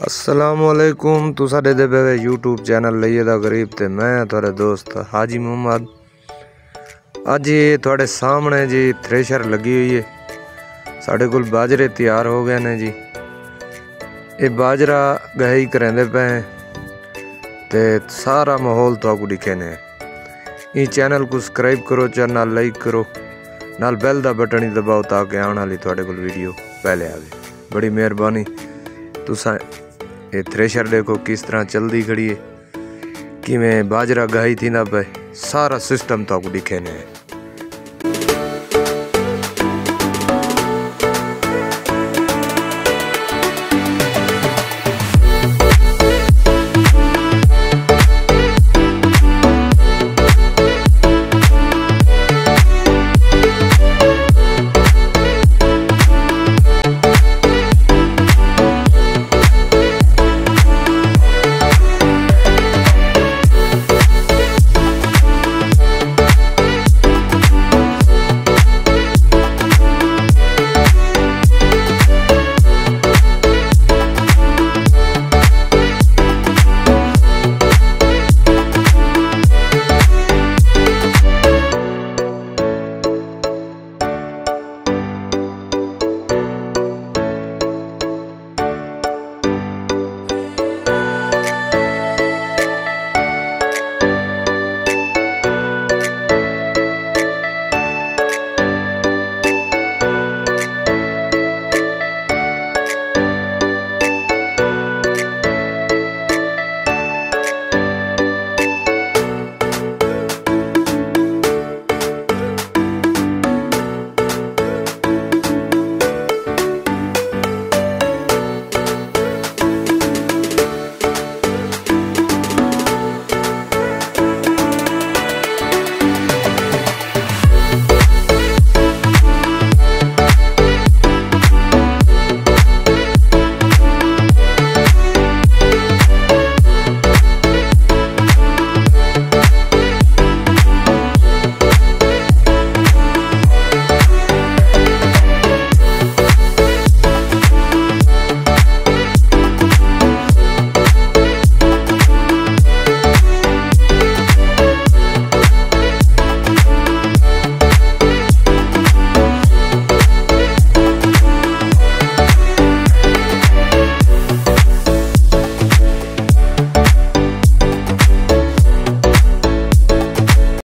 अस्सलामुअलैकुम। तुसा दे पे यूट्यूब चैनल लइए दा गरीब ते मैं थोड़े दोस्त हाजी मोहम्मद। अज ये थोड़े सामने जी थ्रेशर लगी हुई है। साढ़े कोल बाजरे तैयार हो गए ने जी। ये बाजरा गहाई करेंदे पे ते सारा माहौल तो दिखे ने। इस चैनल को सब्सक्राइब करो, चैनल लाइक करो, नाल बेल दा बटन ही दबाओ ताकि आने वाली थोड़े कोल वीडियो पहले आवे। बड़ी मेहरबानी। तुसा ये थ्रेशर देखो किस तरह चलती खड़ी है, कि मैं बाजरा गहाई थी ना पे सारा सिस्टम तो दिखे ने।